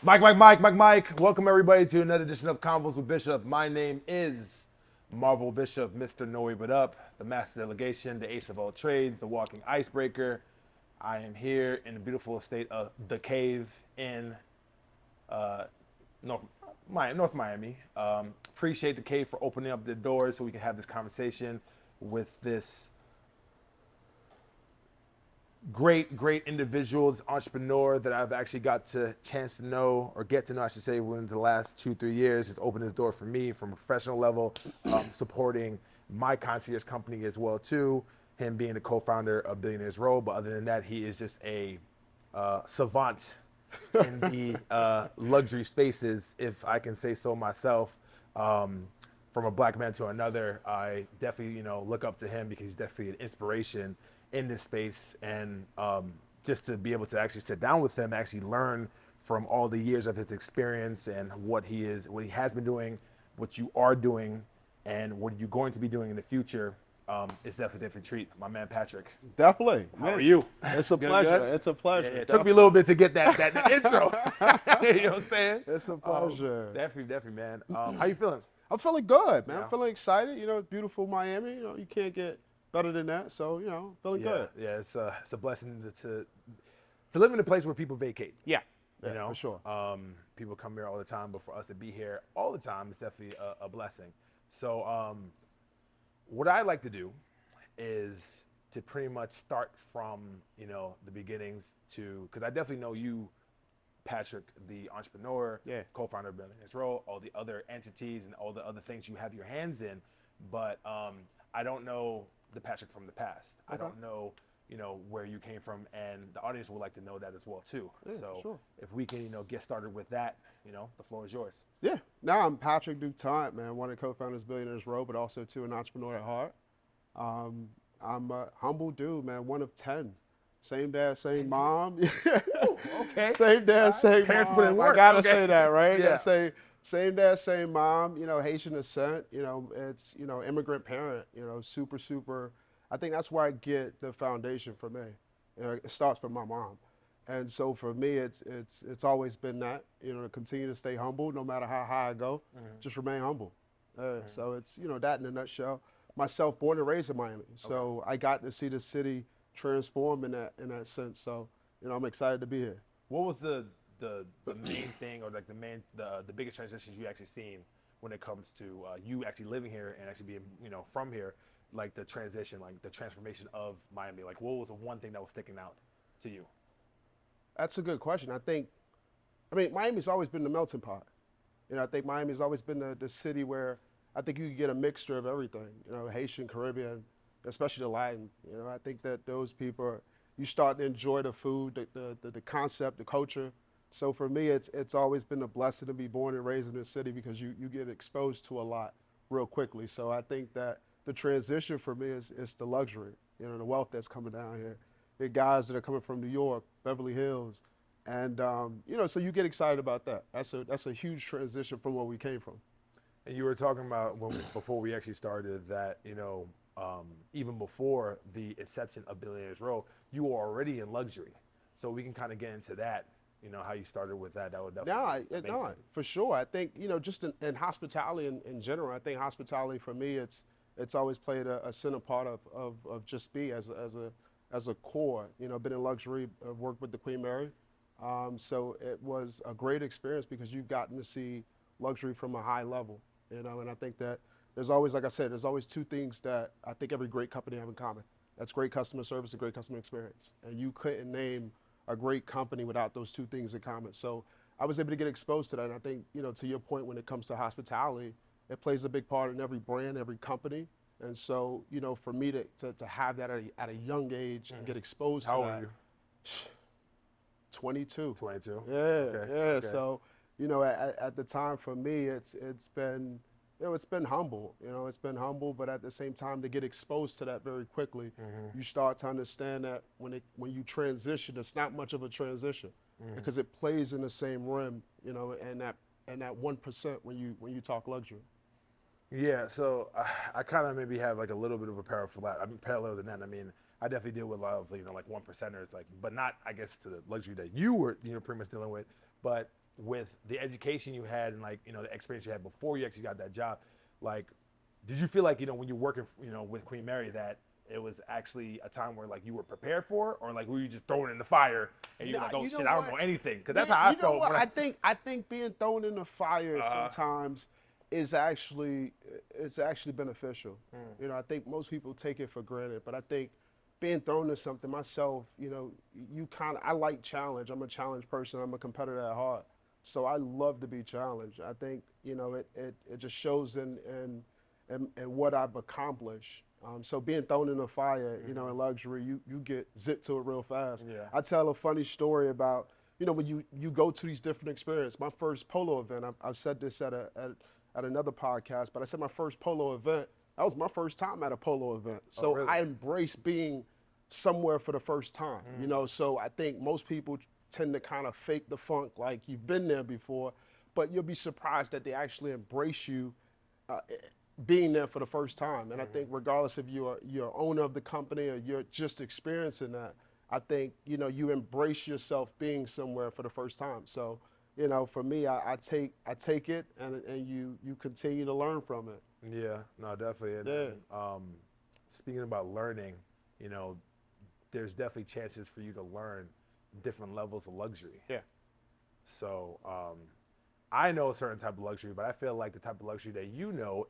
Mike. Welcome everybody to another edition of Convos with Bishop. My name is Marvel Bishop, Mr. No Way But Up, the Master Delegation, the Ace of All Trades, the Walking Icebreaker. I am here in the beautiful estate of the Cave in uh, North Miami. Appreciate the Cave for opening up the doors so we can have this conversation with this great individual, this entrepreneur that I've actually got to chance to know, or get to know, I should say, within the last 2-3 years. Has opened his door for me from a professional level, supporting my concierge company as well too. Him being the co-founder of Billionaire's Row, but other than that, he is just a savant in the luxury spaces, if I can say so myself. From a black man to another, I definitely look up to him because he's definitely an inspiration in this space, and just to be able to actually sit down with him, actually learn from all the years of his experience and what he has been doing, what you are doing, and what you're going to be doing in the future. It's definitely a different treat. My man Patrick. Definitely. How are you? It's a pleasure. Good? It's a pleasure. Yeah, it took me a little bit to get that intro. You know what I'm saying? It's a pleasure. Definitely, man. How you feeling? I'm feeling good, man. Yeah. I'm feeling excited. It's beautiful Miami. You can't get better than that. So, feeling good. Yeah, it's a blessing to live in a place where people vacate. Yeah. For sure. People come here all the time, but for us to be here all the time is definitely a blessing. So what I like to do is to pretty much start from the beginnings, because I definitely know you, Patrick, the entrepreneur, co-founder of Billionaire's Row, all the other entities and all the other things you have your hands in, but I don't know the Patrick from the past. Okay. I don't know where you came from, and the audience would like to know that as well too. Yeah, so sure. If we can get started with that, the floor is yours. Yeah. Now I'm Patrick Ductant, man, one of the co-founders of Billionaire's Row, but also too an entrepreneur at heart. I'm a humble dude, man, one of 10. Same dad, same mom. Ooh, okay. Same dad, same Parents mom. put in work. I gotta Okay. say that, right? Yeah. Say same dad, same mom. Haitian descent. It's immigrant parent. Super. I think that's where I get the foundation for me. It starts from my mom, and so for me, it's always been that. To continue to stay humble, no matter how high I go, just remain humble. So it's that in a nutshell. Myself, born and raised in Miami, so I got to see the city transform in that sense. So I'm excited to be here. What was the main thing, or like the biggest transitions you actually seen when it comes to you actually living here and actually being from here, like the transition, like the transformation of Miami? Like, what was the one thing that was sticking out to you? That's a good question. I mean, Miami's always been the melting pot. I think Miami's always been the city where I think you can get a mixture of everything. Haitian, Caribbean, especially the Latin. I think that those people, you start to enjoy the food, the concept, the culture. So for me, it's always been a blessing to be born and raised in this city, because you get exposed to a lot real quickly. So I think that the transition for me is the luxury, the wealth that's coming down here. The guys that are coming from New York, Beverly Hills, and so you get excited about that. That's a huge transition from where we came from. And you were talking about before we actually started that even before the inception of Billionaire's Row, you were already in luxury. So we can kind of get into that. How you started with that. That would definitely make sense. For sure. I think just in hospitality in general. I think hospitality for me, it's always played a center part of just be as a core. Been in luxury, worked with the Queen Mary. So it was a great experience because you've gotten to see luxury from a high level. And I think that there's always, like I said, there's always two things that I think every great company have in common. That's great customer service and great customer experience. And you couldn't name a great company without those two things in common. So I was able to get exposed to that. And I think, to your point, when it comes to hospitality, it plays a big part in every brand, every company. And so, for me to have that at a young age and get exposed to that. How old are you? 22. 22. Yeah, Okay. yeah. Okay. So, at the time for me, it's been, it's been humble. It's been humble, but at the same time, to get exposed to that very quickly, you start to understand that when you transition, it's not much of a transition because it plays in the same rim, and that 1% when you talk luxury. Yeah, so I kind of maybe have like a little bit of a parallel than that. I mean, I definitely deal with a lot of like one percenters, like, but not I guess to the luxury that you were pretty much dealing with. But with the education you had and like, the experience you had before you actually got that job, like, did you feel like, when you're working, with Queen Mary, that it was actually a time where like you were prepared for, or like were you just thrown in the fire and you're like, oh shit, I don't know anything? Because that's how I felt. I think being thrown in the fire sometimes is actually beneficial. I think most people take it for granted, but I think being thrown into something myself, I like challenge. I'm a challenge person. I'm a competitor at heart. So I love to be challenged. I think, it just shows in what I've accomplished. So being thrown in the fire, in luxury, you get zipped to it real fast. Yeah. I tell a funny story about, when you go to these different experiences. My first polo event, I've said this at another podcast, but I said my first polo event, that was my first time at a polo event. So really? I embrace being somewhere for the first time, so I think most people tend to kind of fake the funk like you've been there before, but you'll be surprised that they actually embrace you being there for the first time. And I think regardless if you're owner of the company or you're just experiencing that, I think, you embrace yourself being somewhere for the first time. So, for me, I take it and you continue to learn from it. Yeah, no, definitely. And, speaking about learning, there's definitely chances for you to learn different levels of luxury. Yeah. So, I know a certain type of luxury, but I feel like the type of luxury that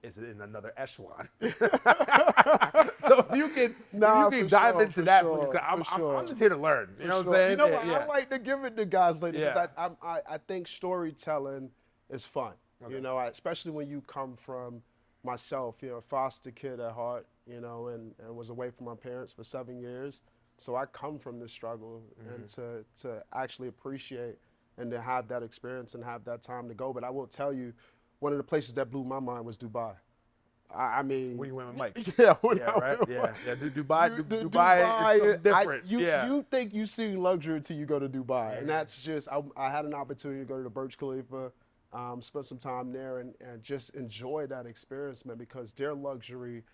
is in another echelon. So if you can dive into that, I'm just here to learn. You know what I'm saying? You know what? I like to give it to guys later because I think storytelling is fun. Okay. Especially when you come from myself, a foster kid at heart, and was away from my parents for 7 years. So I come from this struggle, and to actually appreciate and to have that experience and have that time to go. But I will tell you, one of the places that blew my mind was Dubai. I mean, when you went with Mike. Yeah, right. Dubai is something different. You think you see luxury until you go to Dubai, and that's just. I had an opportunity to go to the Burj Khalifa, spend some time there, and just enjoy that experience, man. Because their luxury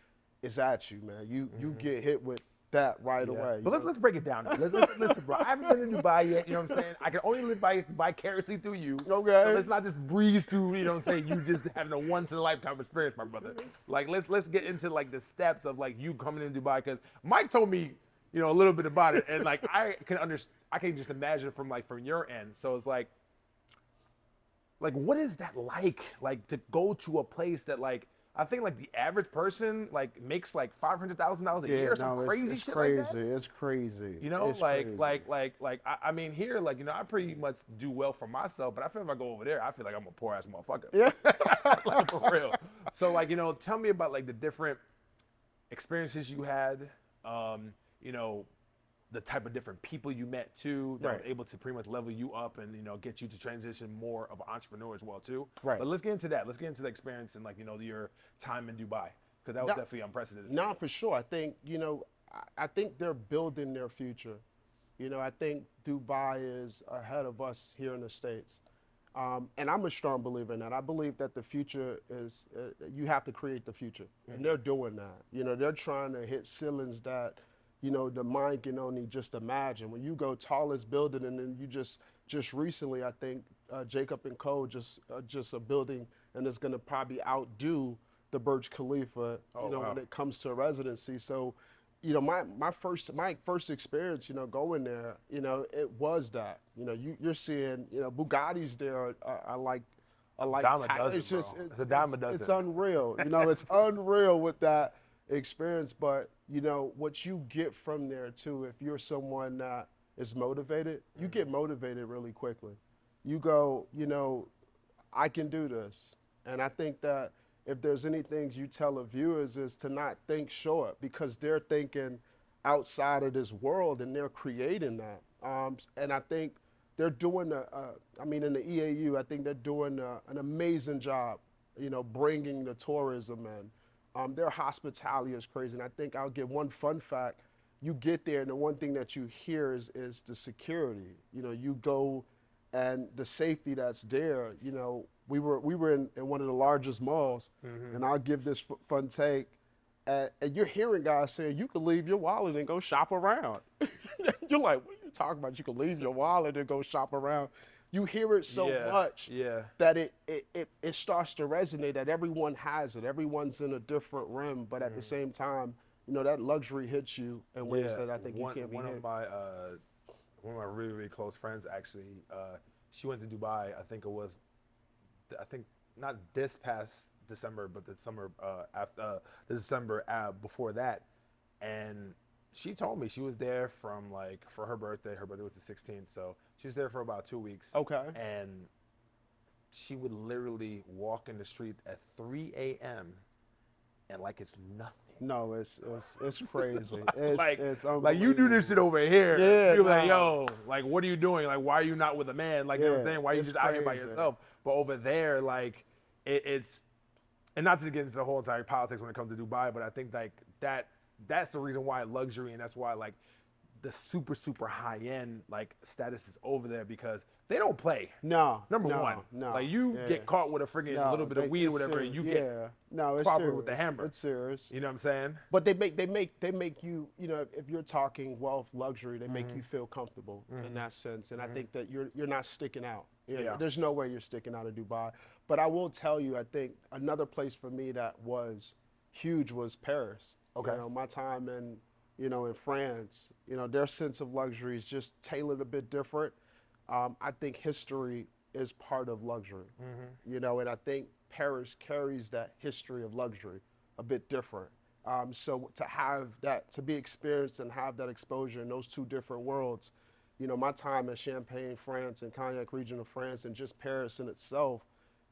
is at you, man. You get hit with that right away. But let's break it down. Listen, bro. I haven't been to Dubai yet. You know what I'm saying? I can only live vicariously through you. Okay. So let's not just breeze through. You know what I'm saying? You just having a once in a lifetime experience, my brother. Like let's get into like the steps of like you coming in Dubai, because Mike told me a little bit about it, and like I can just imagine from your end. So it's like what is that like to go to a place that like. I think like the average person like makes like $500,000 a year, some crazy shit like that. It's crazy. It's I mean here I pretty much do well for myself, but I feel if I go over there, I feel like I'm a poor ass motherfucker. Yeah. Like for real. So tell me about like the different experiences you had, the type of different people you met too that was able to pretty much level you up and get you to transition more of an entrepreneur as well too. Right. But let's get into that. Let's get into the experience and your time in Dubai, because that was definitely unprecedented. No, for sure. I think I think they're building their future. I think Dubai is ahead of us here in the States, and I'm a strong believer in that. I believe that the future is you have to create the future, and they're doing that. They're trying to hit ceilings that. The mind can only just imagine. When you go tallest building, and then you just recently, I think Jacob and Co. just a building, and it's going to probably outdo the Burj Khalifa. When it comes to residency. So, my first experience, going there, it was that. You're seeing, Bugattis there are like. It's a dime a dozen. It's unreal. It's unreal with that experience, but what you get from there too, if you're someone that is motivated, you get motivated really quickly. You go, I can do this. And I think that if there's anything you tell the viewers is to not think short, because they're thinking outside of this world and they're creating that. And I think they're doing in the EAU, I think they're doing an amazing job, bringing the tourism in. Their hospitality is crazy, and I think I'll give one fun fact. You get there, and the one thing that you hear is the security. You go, and the safety that's there. We were in one of the largest malls, and I'll give this fun take. And you're hearing guys saying you can leave your wallet and go shop around. You're like, what are you talking about? You can leave your wallet and go shop around. you hear it so Yeah, much yeah. that it starts to resonate, that everyone has it. Everyone's in a different rim, but at the same time, you know, that luxury hits you in ways Yeah, that I think you can't be one hit. of my really really close friends actually, she went to Dubai. I think not this past December, but the summer after the December before that, and she told me she was there from like for her birthday. Her birthday was the 16th, so she was there for about 2 weeks. Okay. And she would literally walk in the street at 3 a.m. and like it's nothing. No, it's crazy. like, It's like you do this shit over here. Yeah, You're like, nah. yo, like, what are you doing? Like, why are you not with a man? Like, you know what I'm Yeah, saying? Why are you it's just out here by crazy. yourself? But over there, like, it's, and not to get into the whole entire politics when it comes to Dubai, but I think like that's the reason why luxury, and that's why like the super high end like status is over there, because they don't play. No, Number no, one, no. like you Yeah. get caught with a freaking No, little bit of weed or it's whatever, serious. you Yeah. get No, it's proper serious. with the hammer. It's serious. You know what I'm saying? But they make you, you know, if you're talking wealth, luxury, they make you feel comfortable in that sense. And I think that you're not sticking out. You know, Yeah. there's no way you're sticking out of Dubai. But I will tell you, I think another place for me that was huge was Paris. Okay. You know, my time in, you know, in France, you know, their sense of luxury is just tailored a bit different. I think history is part of luxury, you know, and I think Paris carries that history of luxury a bit different. So to have that, to be experienced and have that exposure in those two different worlds, you know, my time in Champagne, France, and Cognac region of France, and just Paris in itself,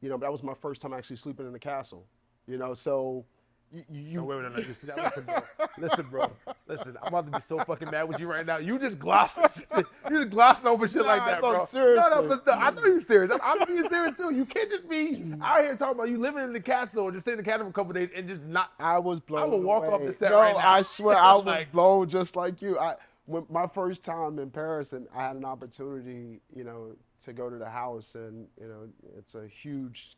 you know, that was my first time actually sleeping in a castle, you know, so you No, wait, no. You see that? Listen, bro. Listen, I'm about to be so fucking mad with you right now. You just glossing shit. You just glossing over shit like Nah, that, no, bro. seriously. No, I know you're serious. I'm being serious too. You can't just be out here talking about you living in the castle or just stay in the castle for a couple days and just not. I was blown. I will walk away. off the set no, right now. I swear I was Like- blown just like you. When my first time in Paris, and I had an opportunity, you know, to go to the house, and you know, it's a huge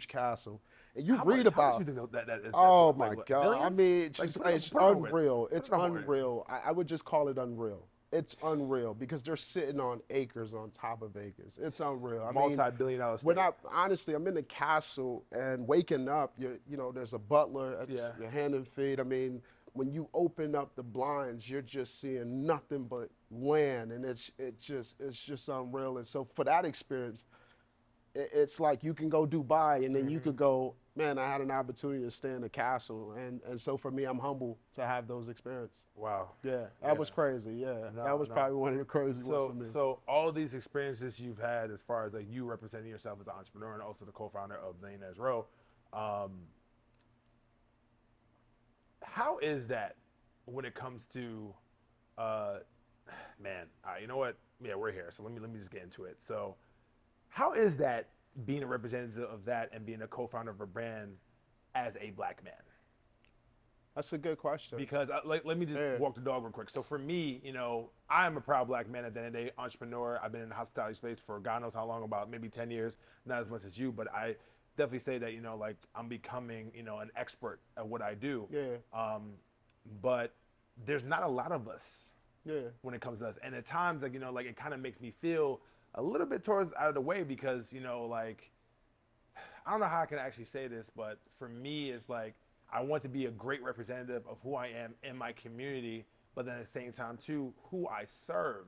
castle, and you How read much about. you think that is? Oh like, my what, God! I billions? mean, Like, just, put it- it's put it on with- unreal. put it It's on with it. unreal. I would just call it unreal. It's unreal because they're sitting on acres on top of acres. It's unreal. I mean, Multi-billion-dollar state. when honestly, I'm in the castle and waking up, you know, there's a butler at Yeah. your hand and feet. I mean, when you open up the blinds, you're just seeing nothing but land, and it's just unreal. And so for that experience, it's like you can go Dubai, and then you could go, man, I had an opportunity to stay in the castle, and so for me, I'm humble to have those experiences. Wow. Yeah, that was crazy. Yeah, that was probably one of the craziest ones for me. So all these experiences you've had, as far as like you representing yourself as an entrepreneur and also the co-founder of Billionaire's Row, how is that when it comes to, man? You know what? Yeah, we're here. So let me just get into it. So, how is that being a representative of that and being a co-founder of a brand as a black man? That's a good question. Because let me just walk the dog real quick. So for me, you know, I am a proud black man at the end of the day, entrepreneur. I've been in the hospitality space for God knows how long, about maybe 10 years, not as much as you, but I definitely say that, you know, like I'm becoming, you know, an expert at what I do. Yeah. But there's not a lot of us Yeah. when it comes to us. And at times, like, you know, like it kind of makes me feel a little bit towards out of the way because, you know, like, I don't know how I can actually say this, but for me, it's like, I want to be a great representative of who I am in my community, but then at the same time, too, who I serve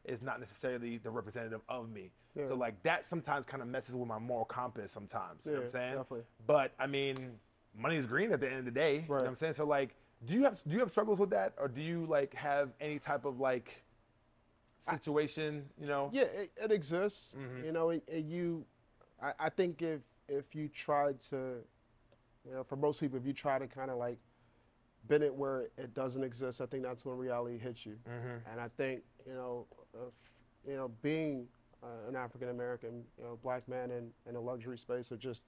is not necessarily the representative of me. Yeah. So, like, that sometimes kind of messes with my moral compass sometimes, you know what I'm saying? Definitely. But, I mean, money is green at the end of the day, you know Right. what I'm saying? So, like, do you have struggles with that? Or do you, like, have any type of, like, situation, you know? Yeah, it exists. Mhm. You know, I think if you try to, you know, for most people, if you try to kind of like bend it where it doesn't exist, I think that's when reality hits you. And I think, you know, being an African American, you know, black man in a luxury space, or just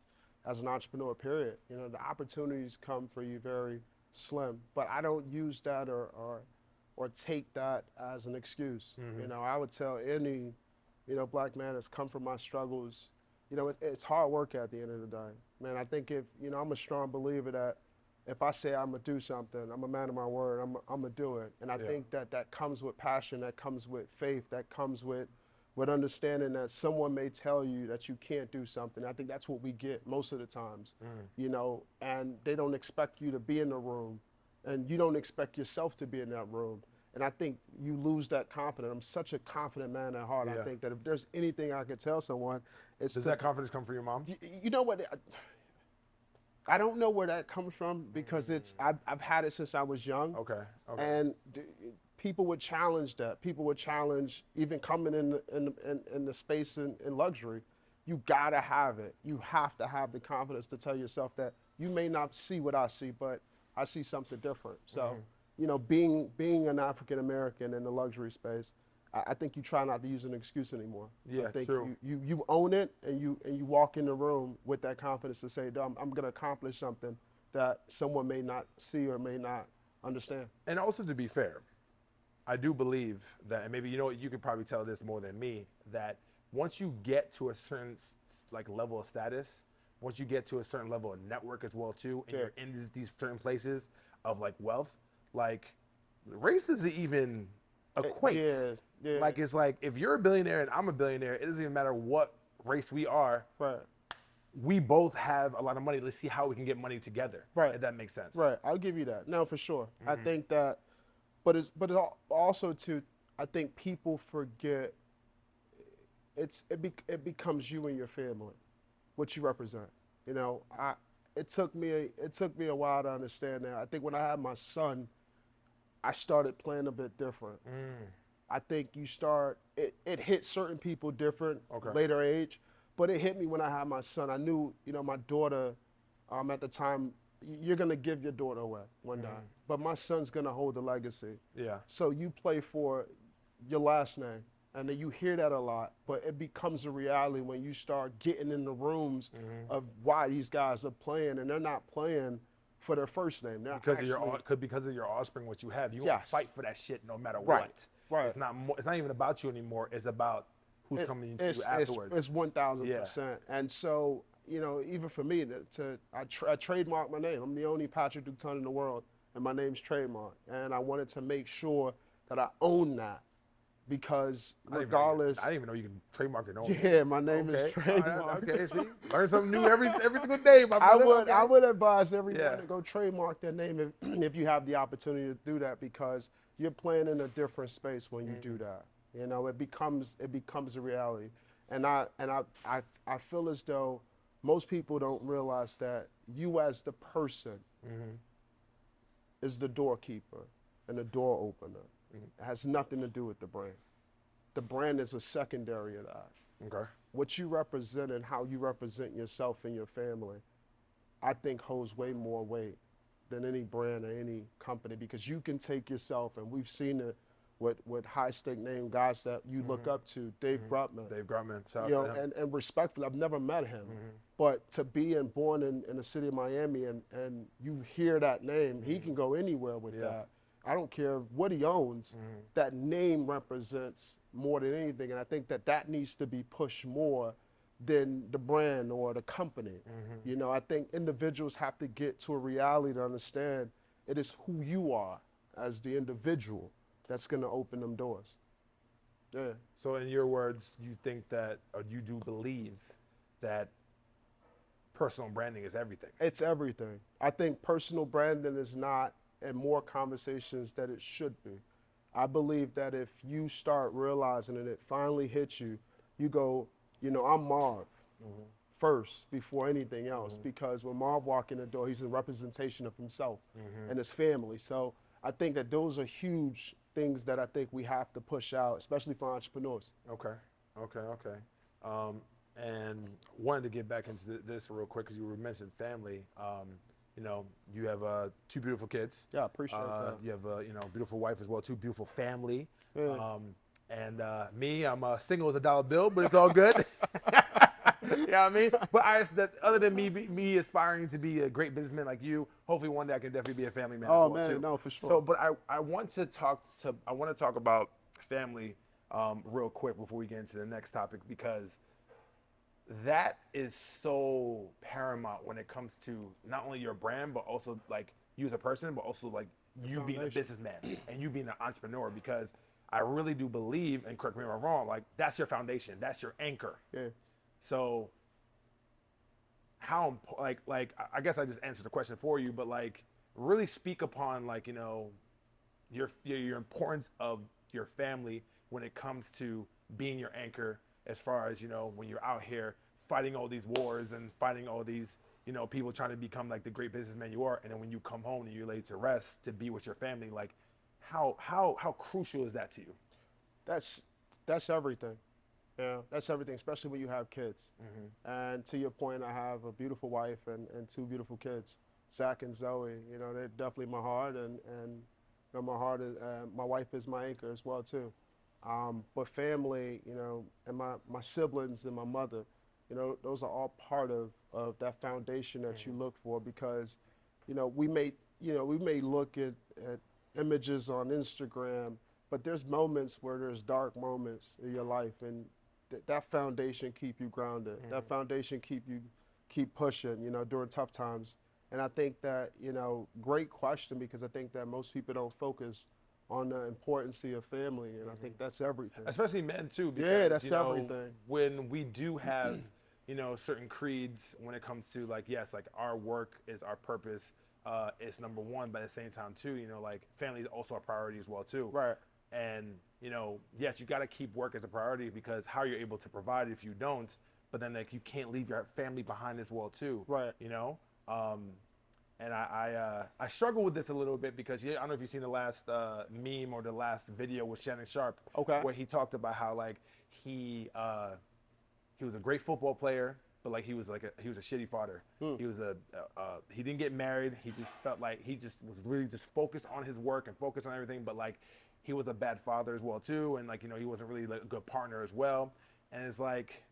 as an entrepreneur, period, you know, the opportunities come for you very slim. But I don't use that or take that as an excuse. You know, I would tell any, you know, black man that's come from my struggles, you know, it's hard work at the end of the day. Man, I think if, you know, I'm a strong believer that if I say I'm gonna do something, I'm a man of my word, I'm gonna do it. And I think that comes with passion, that comes with faith, that comes with with understanding that someone may tell you that you can't do something. I think that's what we get most of the times, you know, and they don't expect you to be in the room, and you don't expect yourself to be in that room. And I think you lose that confidence. I'm such a confident man at heart. Yeah. I think that if there's anything I could tell someone, it's Does to, that confidence come from your mom? you know what? I don't know where that comes from because I've had it since I was young. Okay. Okay. And people would challenge that. People would challenge even coming in the space in luxury. You gotta have it. You have to have the confidence to tell yourself that you may not see what I see, but I see something different. So, you know, being an African American in the luxury space, I think you try not to use an excuse anymore. Yeah, I think true. you own it, and you walk in the room with that confidence to say, I'm gonna accomplish something that someone may not see or may not understand. And also, to be fair, I do believe that, and maybe, you know, you could probably tell this more than me, that once you get to a certain like level of status, once you get to a certain level of network as well too, and you're in these certain places of like wealth, like race doesn't even equate. Yeah. Like, it's like, if you're a billionaire and I'm a billionaire, it doesn't even matter what race we are. Right. We both have a lot of money. Let's see how we can get money together. Right. If that makes sense. Right. I'll give you that. No, for sure. I think that, but it's also too, I think people forget it becomes you and your family, what you represent. You know, it took me a while to understand that. I think when I had my son, I started playing a bit different. I think it hit certain people different later age, but it hit me when I had my son. I knew, you know, my daughter, at the time, you're gonna give your daughter away one day, but my son's gonna hold the legacy. Yeah. So you play for your last name, and then you hear that a lot, but it becomes a reality when you start getting in the rooms of why these guys are playing, and they're not playing for their first name. They're Because of your offspring, what you have, you won't Yes. fight for that shit no matter Right. what. Right. It's not even about you anymore. It's about who's coming into you afterwards. It's 1,000%. And so, you know, even for me, I trademarked my name. I'm the only Patrick Ductant in the world, and my name's trademarked. And I wanted to make sure that I own that, because regardless, I didn't even know you could trademark your own. yeah, my name is trademarked. Okay, see, learn something new every single day, my brother. I would advise everyone Yeah. to go trademark their name if you have the opportunity to do that, because you're playing in a different space when you do that. You know, it becomes a reality, and I feel as though most people don't realize that you as the person is the doorkeeper and the door opener. It has nothing to do with the brand. The brand is a secondary of that. Okay. What you represent and how you represent yourself and your family, I think holds way more weight than any brand or any company, because you can take yourself, and we've seen it with high stake name guys that you look up to, Dave Grutman. Dave Grutman, shout You out know, to him. and respectfully, I've never met him, but to be born in the city of Miami, and you hear that name, he can go anywhere with that. I don't care what he owns, that name represents more than anything, and I think that needs to be pushed more than the brand or the company. You know, I think individuals have to get to a reality to understand it is who you are as the individual that's going to open them doors. Yeah. So in your words, you think that, or you do believe that personal branding is everything? It's everything. I think personal branding is not in more conversations that it should be. I believe that if you start realizing and it finally hits you, you go, you know, I'm Marv first before anything else, because when Marv walks in the door, he's a representation of himself and his family. So I think that those are huge things that I think we have to push out, especially for entrepreneurs. Okay. And wanted to get back into this real quick, because you were mentioning family. You know, you have 2 beautiful kids. Yeah, I appreciate that. You have a beautiful wife as well, 2 beautiful family. Yeah. And me, I'm single as a dollar bill, but it's all good. You know what I mean? But other than me aspiring to be a great businessman like you, hopefully one day I can definitely be a family man as well too. No, for sure. So, but I want to talk about family real quick before we get into the next topic, because that is so paramount when it comes to not only your brand, but also like you as a person, but also like you being a businessman and you being an entrepreneur. Because I really do believe, and correct me if I'm wrong, like that's your foundation, that's your anchor. Yeah. So I guess I just answered the question for you, but like really speak upon like your importance of your family when it comes to being your anchor, as far as when you're out here fighting all these wars and fighting all these people trying to become like the great businessman you are, and then when you come home and you're laid to rest to be with your family, like how crucial is that to you? That's everything. Yeah, that's everything, especially when you have kids. And to your point, I have a beautiful wife and two beautiful kids, Zach and Zoe. They're definitely my heart, and my heart is my wife is my anchor as well too. But family, and my siblings and my mother, those are all part of that foundation that you look for, because, we may look at images on Instagram, but there's moments where there's dark moments in your life, and that foundation keep you grounded. That foundation keep pushing, during tough times. And I think that, great question, because I think that most people don't focus on the importance of family, and I think that's everything. Especially men too, because Yeah, that's everything. when we do have certain creeds when it comes to like, yes, like our work is our purpose, it's number one, but at the same time too, like family is also a priority as well too. Right. And yes, you got to keep work as a priority, because how you're able to provide if you don't, but then like you can't leave your family behind as well too. Right. And I struggle with this a little bit, because I don't know if you've seen the last meme or the last video with Shannon Sharp, Okay. where he talked about how like he was a great football player, but like he was a shitty father. He didn't get married. He just felt like he just was really just focused on his work and focused on everything, but like he was a bad father as well too, and like he wasn't really like a good partner as well. And it's like,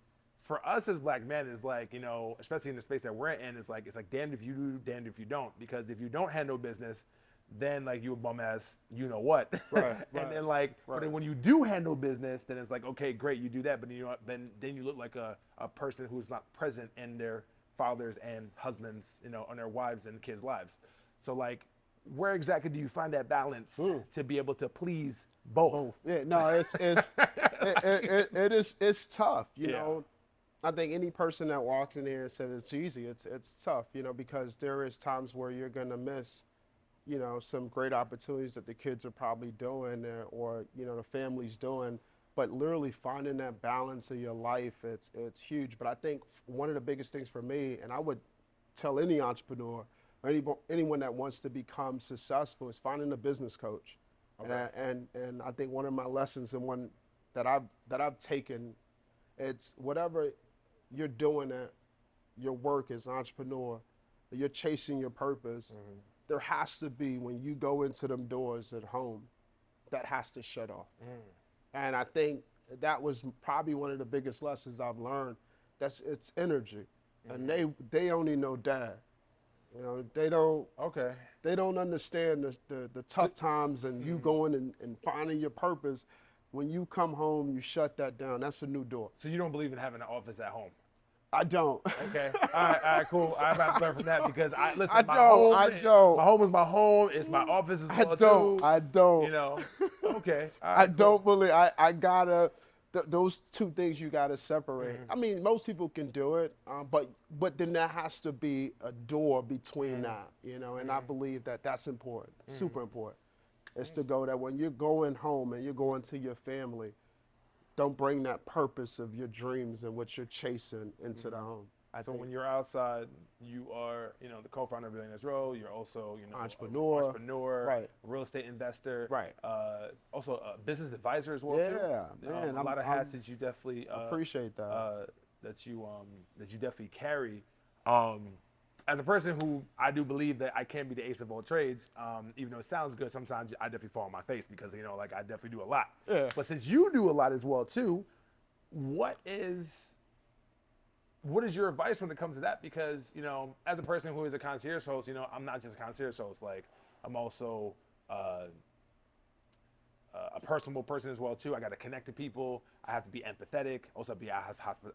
for us as black men, is like, especially in the space that we're in, it's like damned if you do, damned if you don't. Because if you don't handle business, then like you a bum ass, what. Right. And then like, but then when you do handle business, then it's like, okay, great, you do that, but then you look like a person who's not present in their fathers and husbands, on their wives and kids' lives. So like, where exactly do you find that balance to be able to please both? Yeah, no, it's tough, you know. I think any person that walks in here and says it's easy, it's tough, because there is times where you're gonna miss, some great opportunities that the kids are probably doing, or the family's doing. But literally finding that balance in your life, it's huge. But I think one of the biggest things for me, and I would tell any entrepreneur or anyone that wants to become successful, is finding a business coach. Okay. And I think one of my lessons, and one that I've taken, it's whatever you're doing at your work as an entrepreneur, you're chasing your purpose, there has to be, when you go into them doors at home, that has to shut off. And I think that was probably one of the biggest lessons I've learned. It's energy. And they only know dad. They don't understand the tough times, and you going and finding your purpose. When you come home, you shut that down. That's a new door. So you don't believe in having an office at home? I don't. Okay. All right, cool. I'm about to learn from that, because I don't. My home is my home. It's my office as well too. I don't. Okay. Right, I don't believe. I gotta. Those two things you gotta separate. I mean, most people can do it, but then there has to be a door between that, And I believe that that's important, super important. Is to go that when you're going home and you're going to your family, don't bring that purpose of your dreams and what you're chasing into the home. So when you're outside, you are, the co-founder of Billionaire Row. You're also, entrepreneur, right? Real estate investor, right? Also a business advisor as well. Yeah, too. Man, a lot of hats that you definitely appreciate that. That you definitely carry. As a person who I do believe that I can be the ace of all trades, even though it sounds good, sometimes I definitely fall on my face, because like I definitely do a lot. Yeah. But since you do a lot as well too, what is your advice when it comes to that? Because as a person who is a concierge host, I'm not just a concierge host. Like I'm also a personable person as well too. I got to connect to people. I have to be empathetic. Also be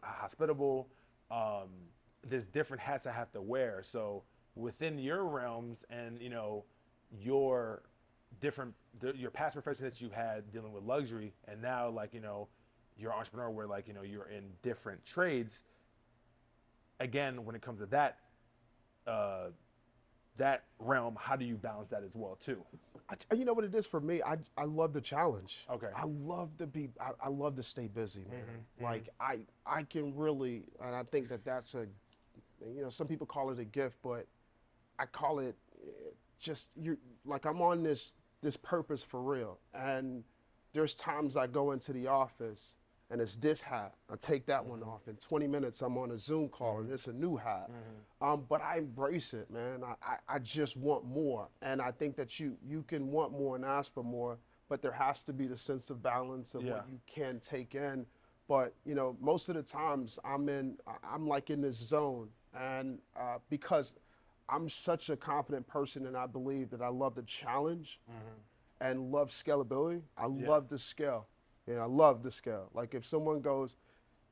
hospitable. There's different hats I have to wear. So within your realms and your your past profession that you had dealing with luxury, and now like, you know, you're an entrepreneur where like, you know, you're in different trades. Again, when it comes to that, that realm, how do you balance that as well too? You know what it is for me? I love the challenge. Okay. I love to stay busy, man. Like I can really, and I think that that's a, you know, some people call it a gift, but I call it just, you like, I'm on this purpose for real. And there's times I go into the office and it's this hat. I take that one off. In 20 minutes, I'm on a Zoom call and it's a new hat. But I embrace it, man. I just want more. And I think that you can want more and ask for more, but there has to be the sense of balance of what you can take in. But, you know, most of the times I'm like in this zone. And because I'm such a confident person and I believe that I love the challenge and love scalability, I love the scale. Yeah, I love the scale. Like if someone goes,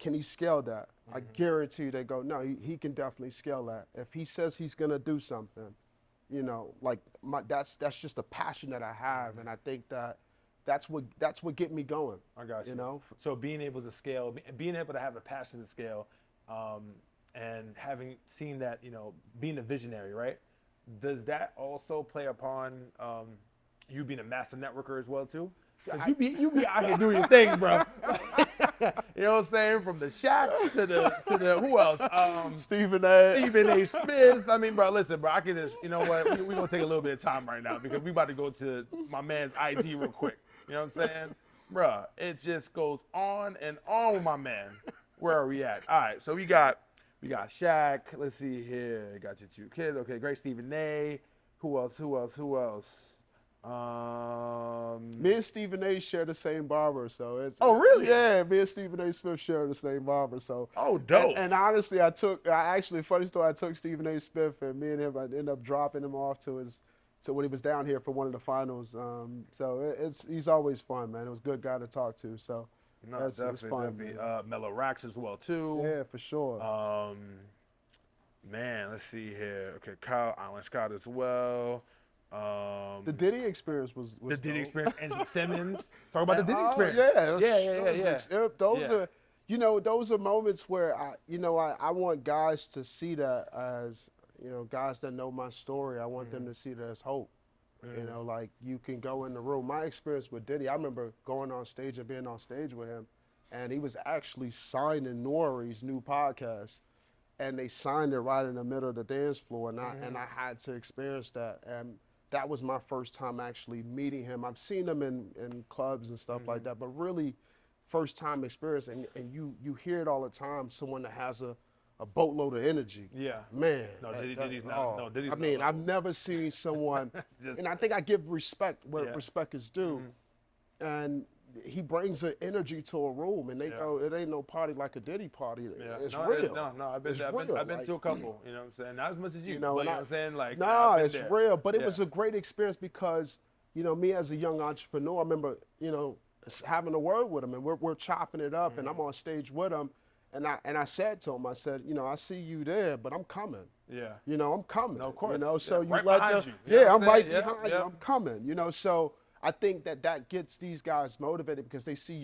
can he scale that? I guarantee you they go, no, he can definitely scale that. If he says he's gonna do something, you know, like that's just a passion that I have, and I think that's what get me going. I got you. You know, so being able to scale, being able to have a passion to scale, and having seen that, you know, being a visionary, right? Does that also play upon you being a master networker as well too? Cause you be out here doing your thing, bro. You know what I'm saying? From the Shaqs to the who else? Stephen A. Smith. I mean, bro, listen, bro. I can just, you know what? We're gonna take a little bit of time right now because we about to go to my man's IG real quick. You know what I'm saying, bro? It just goes on and on with my man. Where are we at? All right, so we got Shaq. Let's see here. Got your two kids. Okay, great. Stephen A. Who else? Me and Stephen A. share the same barber, so it's. Oh, really? Yeah, me and Stephen A. Smith share the same barber, so. Oh, dope. And honestly, funny story, I took Stephen A. Smith and me and him, I ended up dropping him off to when he was down here for one of the finals. So he's always fun, man. It was a good guy to talk to, so. No, definitely. Mellow Racks as well too. Yeah, for sure. Man, let's see here. Okay, Kyle Allen Scott as well. The Diddy experience was the Diddy dope. experience. Angela Simmons. Talk about the Diddy experience. Yeah. Those are, you know, those are moments where I want guys to see that as, you know, guys that know my story. I want them to see that as hope. You know, like you can go in the room. My experience with Diddy, I remember going on stage and being on stage with him, and he was actually signing Nori's new podcast, and they signed it right in the middle of the dance floor, and I had to experience that, and that was my first time actually meeting him. I've seen him in clubs and stuff like that, but really first time experience, and you hear it all the time. Someone that has a boatload of energy. Yeah. Man. No, Diddy's not. No, Diddy's I mean, I've never seen someone, and I think I give respect where respect is due, and he brings an energy to a room, and they go, it ain't no party like a Diddy party. It's real. I've been to a couple. You know what I'm saying? Not as much as you. know, but and you know what I'm saying? Like, no, it's real. But it was a great experience because, you know, me as a young entrepreneur, I remember, you know, having a word with him, and we're chopping it up, and I'm on stage with him. And I said to him, I said, you know, I see you there, but I'm coming. Yeah. You know, I'm coming. No, of course. You know, so you right let behind them. you. You know what I'm I'm right saying? behind you. I'm coming. You know, so I think that gets these guys motivated because they see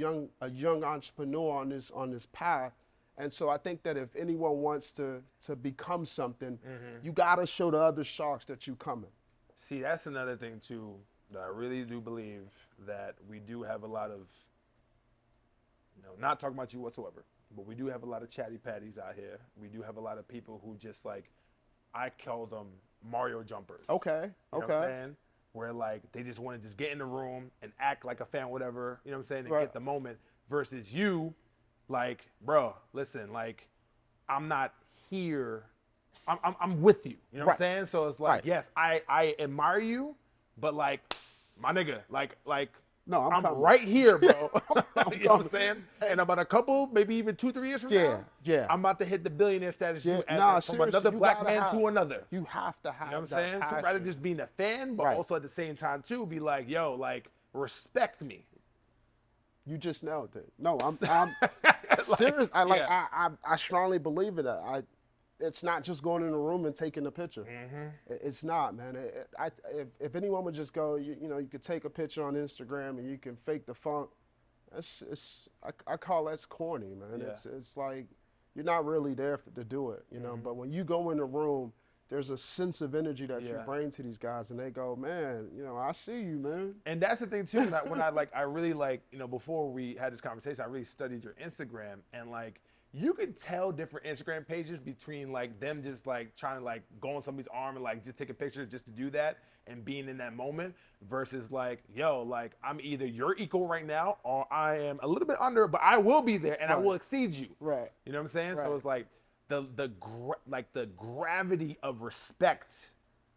a young entrepreneur on this path. And so I think that if anyone wants to become something, you got to show the other sharks that you coming. See, that's another thing too that I really do believe that we do have a lot of, you know, not talking about you whatsoever, but we do have a lot of chatty patties out here. We do have a lot of people who just like, I call them Mario jumpers. Okay. You know what I'm saying? Where like they just want to just get in the room and act like a fan, whatever, you know what I'm saying, and get the moment, versus you, like, bro, listen, like, I'm not here, I'm with you, you know what I'm saying? So it's like, yes, I admire you, but like, my nigga, like, no, I'm right here, bro. You know what I'm saying? And about a couple, maybe even 2-3 years from now, I'm about to hit the billionaire status from another black man to another. You have to have. You know what I'm saying? So rather just being a fan, but also at the same time too, be like, yo, like, respect me. You just nailed it. No, I'm serious. I strongly believe in that. it's not just going in a room and taking a picture. Mm-hmm. It's not, man. If anyone would just go, you know, you could take a picture on Instagram and you can fake the funk. I call that's corny, man. Yeah. It's like you're not really there to do it, you know. But when you go in the room, there's a sense of energy that you bring to these guys, and they go, man, you know, I see you, man. And that's the thing too. When I really like, you know, before we had this conversation, I really studied your Instagram, and like, you could tell different Instagram pages between like them just like trying to like go on somebody's arm and like just take a picture just to do that and being in that moment versus like, yo, like I'm either your equal right now or I am a little bit under, but I will be there and I will exceed you. Right. You know what I'm saying? Right. So it's like the gravity of respect.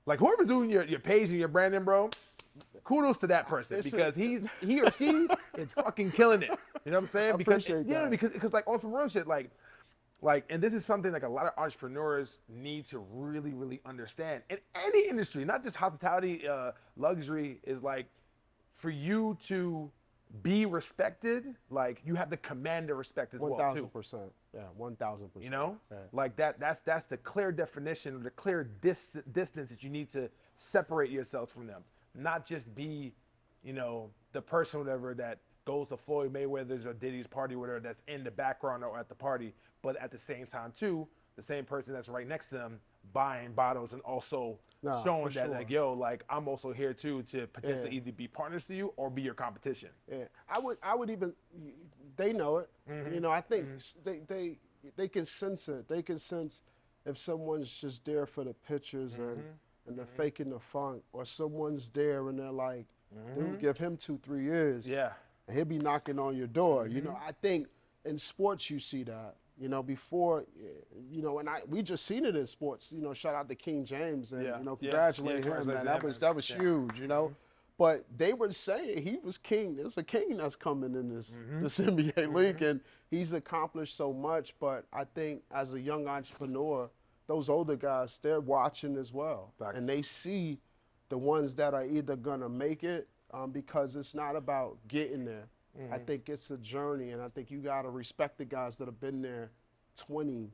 Like whoever's doing your page and your branding, bro, kudos to that person because he or she is fucking killing it. You know what I'm saying? Because because like on some real shit, like, and this is something like a lot of entrepreneurs need to really, really understand in any industry, not just hospitality, luxury, is like for you to be respected, like you have to command the respect as well too. 1,000%. Yeah, 1,000%. You know, right. Like that's the clear definition or the clear distance that you need to separate yourself from them. Not just be, you know, the person, whatever, that goes to Floyd Mayweather's or Diddy's party, whatever, that's in the background or at the party, but at the same time, too, the same person that's right next to them buying bottles and also showing that, like, yo, like, I'm also here, too, to potentially either be partners to you or be your competition. Yeah, I would even, they know it. You know, I think they can sense it. They can sense if someone's just there for the pictures and they're faking the funk, or someone's there and they're like, dude, give him 2-3 years. Yeah. And he'll be knocking on your door. You know, I think in sports you see that. You know, before, you know, and we just seen it in sports. You know, shout out to King James and you know, congratulate him, man. That was huge. You know, but they were saying he was king. There's a king that's coming in this NBA league, and he's accomplished so much. But I think as a young entrepreneur, those older guys, they're watching as well, and they see the ones that are either gonna make it because it's not about getting there. I think it's a journey, and I think you got to respect the guys that have been there 20,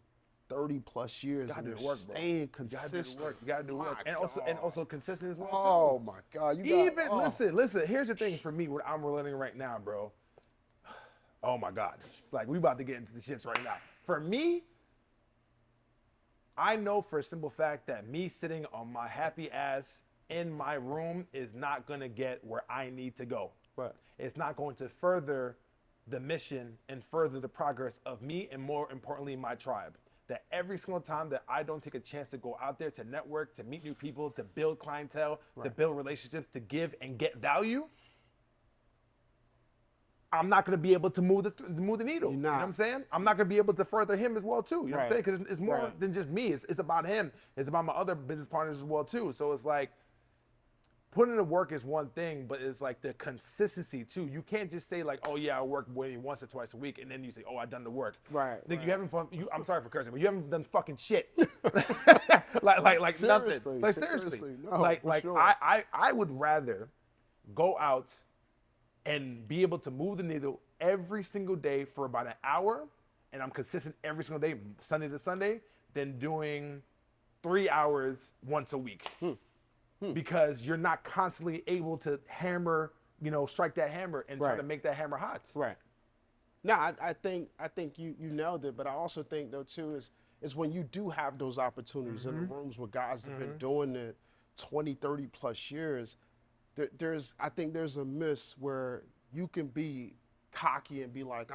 30 plus years and they're staying consistent. You got to do work. And also consistent as well. Oh my God. Listen, here's the thing for me, what I'm learning right now, bro. Oh my God. Like, we about to get into the shits right now. For me, I know for a simple fact that me sitting on my happy ass in my room is not going to get where I need to go. Right. It's not going to further the mission and further the progress of me and, more importantly, my tribe. That every single time that I don't take a chance to go out there to network, to meet new people, to build clientele, to build relationships, to give and get value, I'm not going to be able to move the needle. You know what I'm saying? I'm not going to be able to further him as well, too. You know what I'm saying? Because it's more than just me. It's about him. It's about my other business partners as well, too. So it's like, putting in the work is one thing, but it's like the consistency too. You can't just say like, oh yeah, I work maybe once or twice a week, and then you say, oh, I done the work. Right. Like you haven't I'm sorry for cursing, but you haven't done fucking shit. like seriously, nothing. Like seriously. No, like sure. I would rather go out and be able to move the needle every single day for about an hour, and I'm consistent every single day, Sunday to Sunday, than doing 3 hours once a week. Because you're not constantly able to hammer, you know, strike that hammer and try to make that hammer hot. Right. No, I think you nailed it, but I also think though too is when you do have those opportunities in the rooms with guys that have been doing it 20, 30 plus years, I think there's a miss where you can be cocky and be like,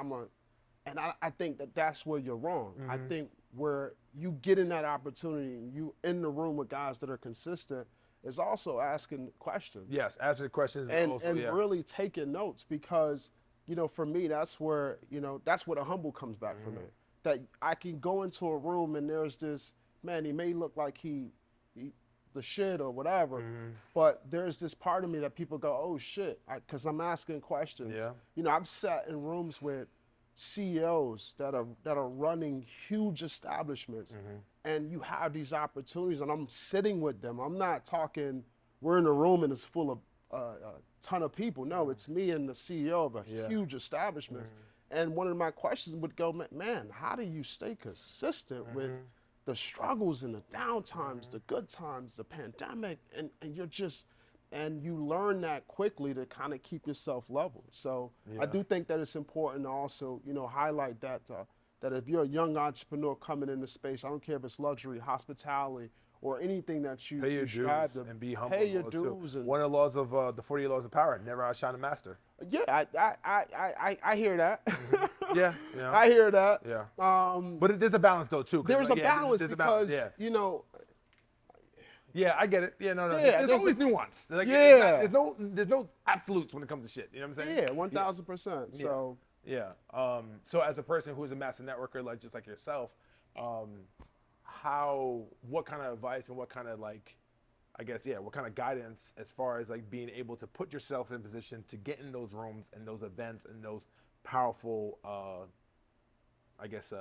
and I think that's where you're wrong. I think where you get in that opportunity and you in the room with guys that are consistent, is also asking questions. Yes, asking questions and really taking notes, because, you know, for me, that's where, you know, that's where the humble comes back for me. That I can go into a room and there's this, man, he may look like he the shit or whatever, but there's this part of me that people go, oh shit, because I'm asking questions. Yeah. You know, I've sat in rooms with CEOs that are running huge establishments, and you have these opportunities, and I'm sitting with them. I'm not talking, we're in a room and it's full of a ton of people. No, it's me and the CEO of a huge establishment. And one of my questions would go, man, how do you stay consistent with the struggles and the downtimes, the good times, the pandemic, and you're just, and you learn that quickly to kind of keep yourself level. So I do think that it's important to also, you know, highlight that, that if you're a young entrepreneur coming into space, I don't care if it's luxury, hospitality, or anything that you, Pay your you strive dues to and be humble. pay as your well, too. dues. And One of the laws of the 48 laws of power: never outshine a master. yeah, I hear that. Yeah, you know? I hear that. Yeah. Um, But there's a balance though too. 'Cause, there's like, a yeah, balance there's a because, balance, yeah. you know, Yeah, I get it. Yeah, no. Yeah, There's always nuance. Like, Yeah. there's no absolutes when it comes to shit. You know what I'm saying? yeah, 1000%. So Yeah. So as a person who is a master networker, like just like yourself, what kind of advice and what kind of like, I guess, yeah, what kind of guidance as far as like being able to put yourself in position to get in those rooms and those events and those powerful, I guess,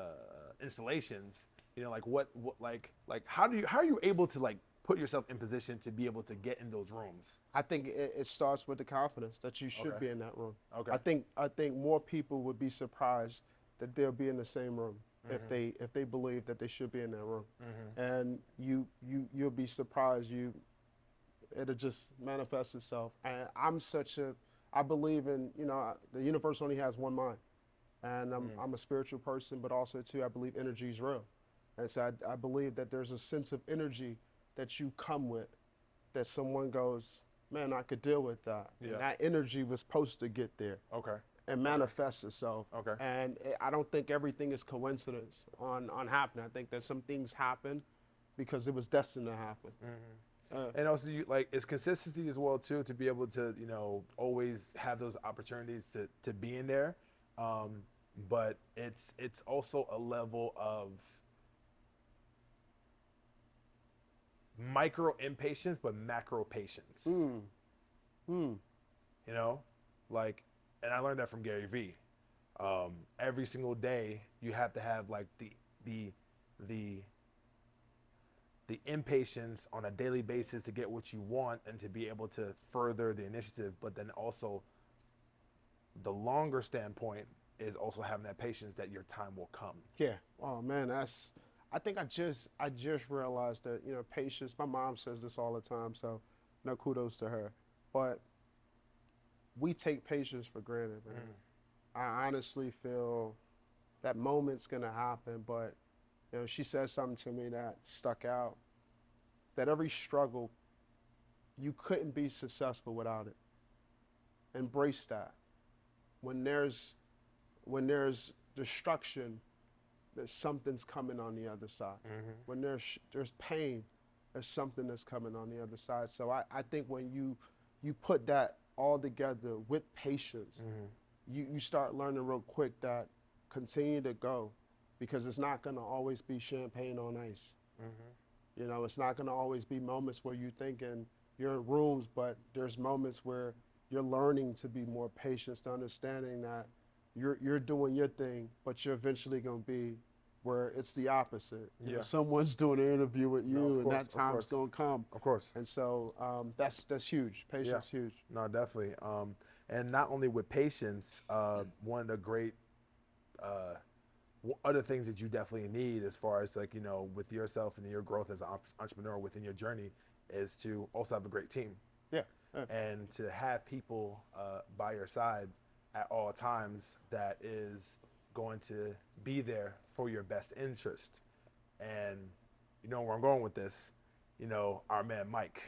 installations. You know, like what like how are you able to like put yourself in position to be able to get in those rooms? I think it starts with the confidence that you should Okay. be in that room. Okay. I think more people would be surprised that they'll be in the same room if they believe that they should be in that room. And you'll be surprised. It'll just manifest itself. And I believe in, you know, the universe only has one mind, and I'm a spiritual person, but also too I believe energy is real, and so I believe that there's a sense of energy that you come with, that someone goes, man, I could deal with that. Yeah. And that energy was supposed to get there Okay. and manifest itself. Okay. And I don't think everything is coincidence on happening. I think that some things happen because it was destined to happen. And also, it's consistency as well too, to be able to, you know, always have those opportunities to be in there. But it's also a level of micro impatience, but macro patience. You know, like, and I learned that from Gary Vee. Every single day, you have to have like the impatience on a daily basis to get what you want and to be able to further the initiative, but then also the longer standpoint is also having that patience that your time will come. Yeah. Oh man, I think I just realized that, you know, patience. My mom says this all the time, so no kudos to her. But we take patience for granted, man. I honestly feel that moment's gonna happen, but you know, she said something to me that stuck out. That every struggle, you couldn't be successful without it. Embrace that. When there's destruction, that something's coming on the other side. When there's pain, there's something that's coming on the other side. So I think when you put that all together with patience, you start learning real quick that continue to go, because it's not going to always be champagne on ice. You know, it's not going to always be moments where you're thinking you're in rooms, but there's moments where you're learning to be more patient, to understanding that you're doing your thing, but you're eventually going to be where it's the opposite. You know, someone's doing an interview with you, and that time's going to come. Of course. And so that's huge. Patience is huge. No, definitely. And not only with patience, one of the great other things that you definitely need as far as like, you know, with yourself and your growth as an entrepreneur within your journey is to also have a great team. Yeah. And to have people by your side at all times that is going to be there for your best interest. And you know where I'm going with this, you know, our man Mike.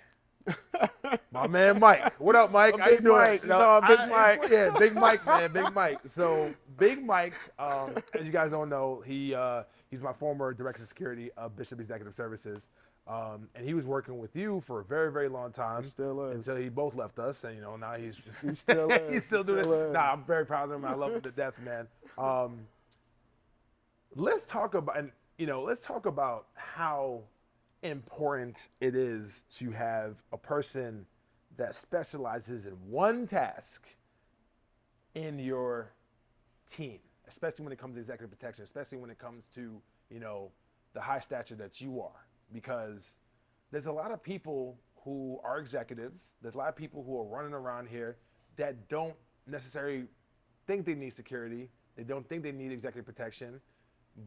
My man Mike. What up, Mike? How you doing? Mike. Big Mike. Yeah, Big Mike, man. Big Mike. So Big Mike, as you guys don't know, he's my former director of security of Bishop Executive Services. And he was working with you for a very, very long time. He still is. Until he both left us, and you know now he's still is. he's still doing it. Nah, I'm very proud of him. I love him to death, man. Let's talk about how important it is to have a person that specializes in one task in your team, especially when it comes to executive protection, especially when it comes to, you know, the high stature that you are. Because there's a lot of people who are executives, there's a lot of people who are running around here that don't necessarily think they need security, they don't think they need executive protection,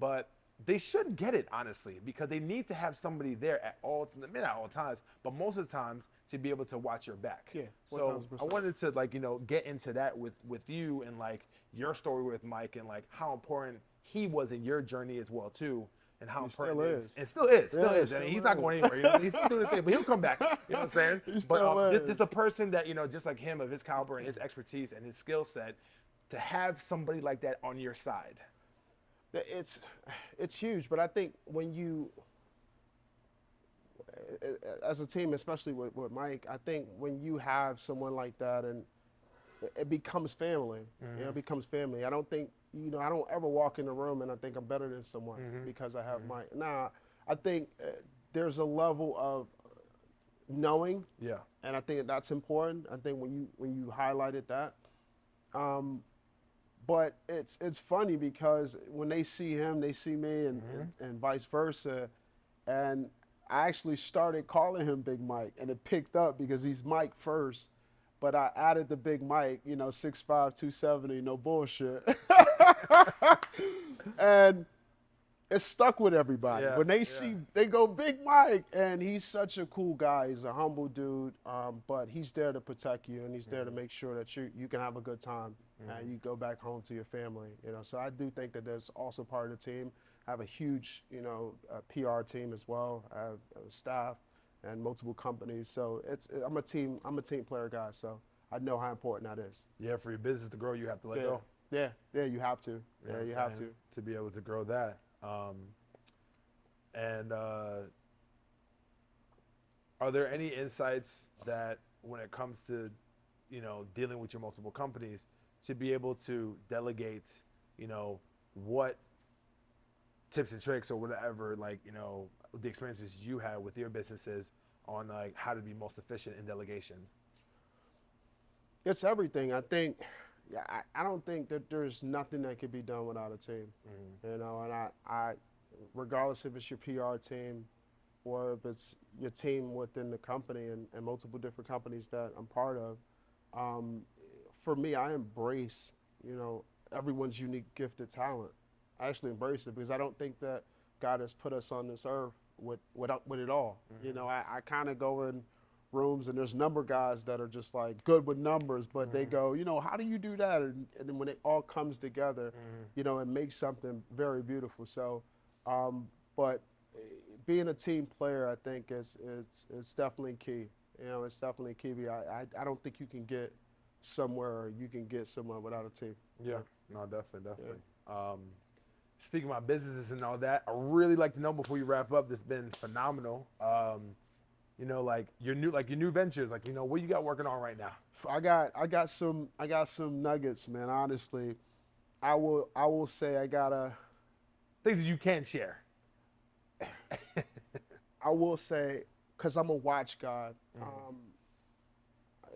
but they should get it, honestly, because they need to have somebody there at all, not all times, but most of the times to be able to watch your back. Yeah, So 1000%. I wanted to like, get into that with you and like your story with Mike and like how important he was in your journey as well too. And how important still it is. is. It still is. Yeah, I mean, he's not going anywhere. He's still doing his thing, but he'll come back. You know what I'm saying? He But still is. just a person that, just like him, of his caliber and his expertise and his skill set, to have somebody like that on your side. It's huge, but I think when you, as a team, especially with Mike, I think when you have someone like that and it becomes family, it becomes family. I don't think, I don't ever walk in the room and I think I'm better than someone because I have Mike. Nah, I think there's a level of knowing, Yeah. and I think that's important. I think when you highlighted that, but it's funny because when they see him, they see me, and vice versa. And I actually started calling him Big Mike, and it picked up because he's Mike first. But I added the Big Mike, 6'5", 270, no bullshit. And it stuck with everybody. Yeah, When they see, they go, Big Mike. And he's such a cool guy. He's a humble dude, but he's there to protect you, and he's there to make sure that you can have a good time and you go back home to your family. So I do think that there's also part of the team. I have a huge, PR team as well. I have staff and multiple companies. So I'm a team player guy. So I know how important that is. Yeah, for your business to grow, you have to let go. Yeah, you have to. Yeah, you have to be able to grow that. Are there any insights that when it comes to, dealing with your multiple companies, to be able to delegate, what tips and tricks or whatever, like, the experiences you had with your businesses on like how to be most efficient in delegation? It's everything. I think, I don't think that there's nothing that can be done without a team. And I regardless if it's your PR team or if it's your team within the company and multiple different companies that I'm part of, for me, I embrace, everyone's unique gifted talent. I actually embrace it because I don't think that God has put us on this earth with it all. I kind of go in rooms and there's number guys that are just like good with numbers, but they go, how do you do that? And then when it all comes together, it makes something very beautiful. So, but being a team player, I think it's definitely key. It's definitely key. I don't think you can get somewhere or you can get somewhere without a team. Yeah, no, definitely. Yeah. Speaking about businesses and all that, I really like to know before you wrap up. This has been phenomenal. Like your new ventures, like what you got working on right now. I got some nuggets, man. Honestly, I will say I got things that you can share. I will say, because I'm a watch guy.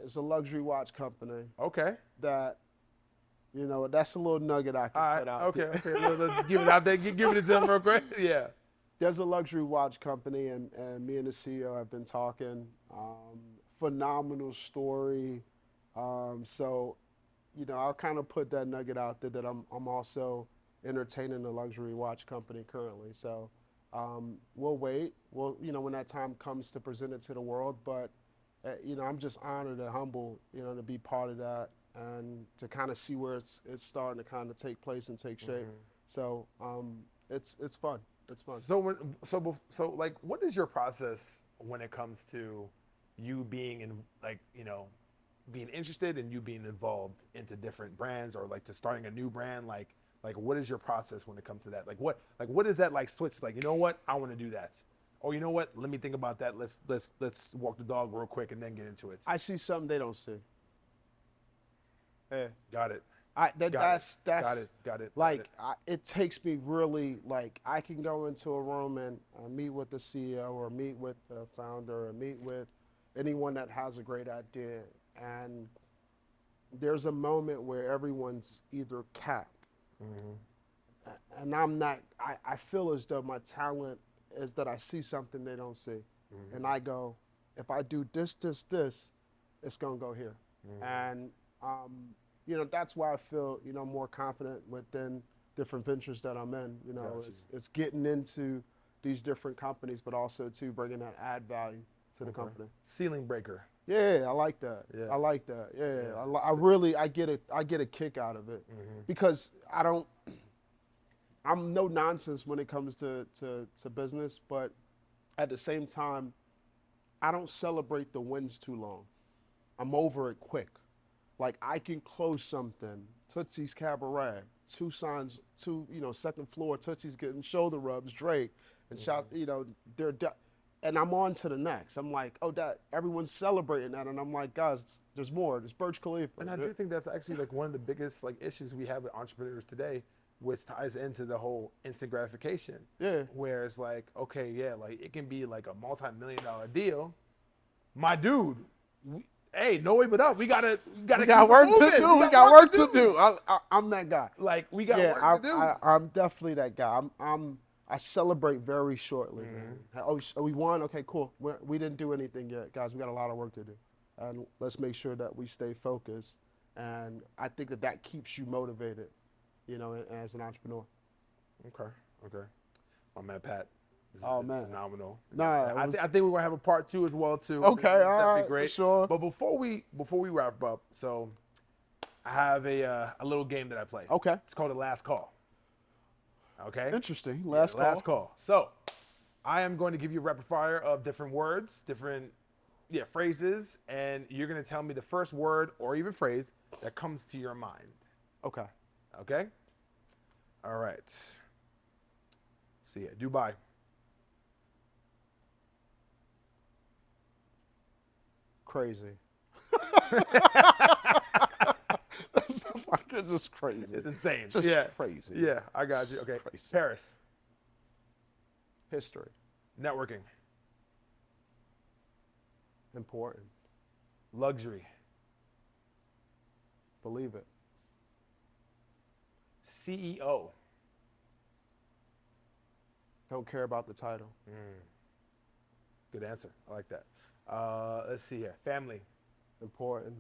It's a luxury watch company. Okay. That. That's a little nugget I can put out. Okay. Let's give it out there. Give it to them real quick. Yeah. There's a luxury watch company, and me and the CEO have been talking. Phenomenal story. So, I'll kind of put that nugget out there that I'm also entertaining a luxury watch company currently. So, we'll wait. When that time comes to present it to the world. But, I'm just honored and humble, to be part of that. And to kind of see where it's starting to kind of take place and take shape. So it's fun. It's fun. So like, what is your process when it comes to you being being interested and you being involved into different brands or like to starting a new brand? Like what is your process when it comes to that? Like what is that like switch? Like, what? I want to do that. Or you know what? Let me think about that. Let's walk the dog real quick and then get into it. I see something they don't see. Yeah. Got it. That's got it. Like it takes me really like I can go into a room and meet with the CEO or meet with the founder or meet with anyone that has a great idea, and there's a moment where everyone's either capped, and I'm not. I feel as though my talent is that I see something they don't see, and I go, if I do this, it's gonna go here, and that's why I feel, more confident within different ventures that I'm in. You know, Gotcha. it's getting into these different companies, but also too bringing that add value to the company. Ceiling breaker. Yeah, I like that. Yeah. I like that. Yeah, Yeah. I really I get a kick out of it because I'm no nonsense when it comes to business, but at the same time, I don't celebrate the wins too long. I'm over it quick. Like I can close something, Tootsie's Cabaret, two signs, second floor, Tootsie's getting shoulder rubs, Drake, and shout, and I'm on to the next. I'm like, oh, that everyone's celebrating that, and I'm like, guys, there's more. There's Burj Khalifa. And I do think that's actually like one of the biggest like issues we have with entrepreneurs today, which ties into the whole instant gratification. Yeah. Where it's like, okay, yeah, like it can be like a multi-million-dollar deal. My dude, hey, no way but up. We got work to do. We got work to do. I'm that guy. Like we got work to do. I'm definitely that guy. I celebrate very shortly, man. Oh, we won? Okay, cool. We didn't do anything yet. Guys, we got a lot of work to do. And let's make sure that we stay focused. And I think that keeps you motivated, as an entrepreneur. Okay. My man, Pat. This Oh, is man. phenomenal. Nah, I think we're gonna have a part 2 as well too. Okay, This is all definitely right, great. for sure. But before we wrap up, so I have a little game that I play. Okay. It's called the last call. Okay. Interesting. Yeah, Last call. Last call. So I am going to give you a rapid fire of different words, different phrases, and you're gonna tell me the first word or even phrase that comes to your mind. Okay. Okay. All right. See ya. Dubai. Crazy. It's just crazy. It's insane. Just crazy. Yeah, I got you. Okay. Crazy. Paris. History. Networking. Important. Luxury. Believe it. CEO. Don't care about the title. Good answer. I like that. Let's see here. Family. Important.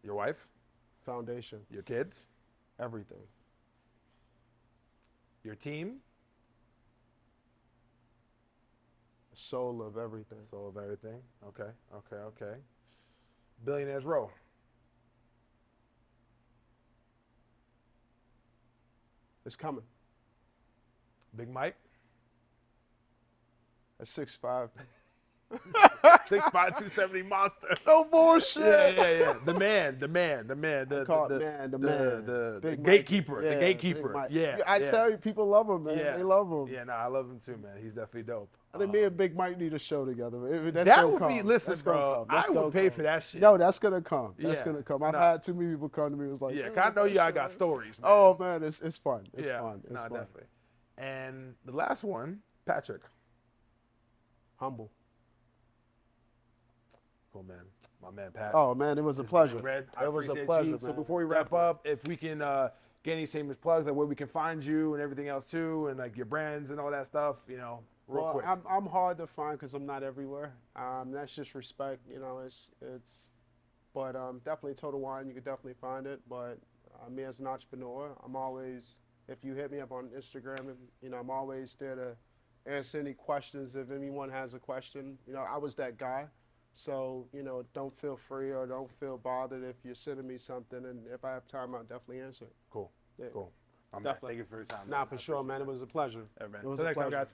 Your wife. Foundation. Your kids. Everything. Your team. The soul of everything. Soul of everything. Okay. Billionaire's Row. It's coming. Big Mike. At 6'5". 6'5", 270 monster. No bullshit. Yeah. The man. The Big gatekeeper. Mike. Yeah, The gatekeeper. Big Mike. Yeah. I tell you, people love him, man. Yeah. They love him. Yeah, I love him too, man. He's definitely dope. I think me and Big Mike need a show together. That's that gonna would come. be, listen, That's gonna bro, come. That's I would gonna pay come. for that shit. No, that's gonna come. That's Yeah. gonna come. I've Nah. had too many people come to me. It was like, Yeah, dude, 'cause I know y'all that got shit. stories, man. Oh man, it's fun. It's fun. It's fun. Definitely. And the last one, Patrick. Humble. Cool, man. My man, Pat. Oh man, it was a pleasure. Red, I It was a appreciate pleasure, you. So man. before we wrap Definitely. up, if we can get any shameless plugs, like where we can find you and everything else too, and like your brands and all that stuff, real Well, quick. I'm hard to find because I'm not everywhere. That's just respect, but definitely Total Wine, you could definitely find it. But me as an entrepreneur, I'm always, if you hit me up on Instagram, I'm always there to answer any questions if anyone has a question. I was that guy. So, don't feel free or don't feel bothered if you're sending me something. And if I have time, I'll definitely answer it. Cool. Yeah. Cool. Definitely. Thank you for your time. Nah, for sure, man. It was a pleasure. All right, man. It was Till a next time, pleasure. guys.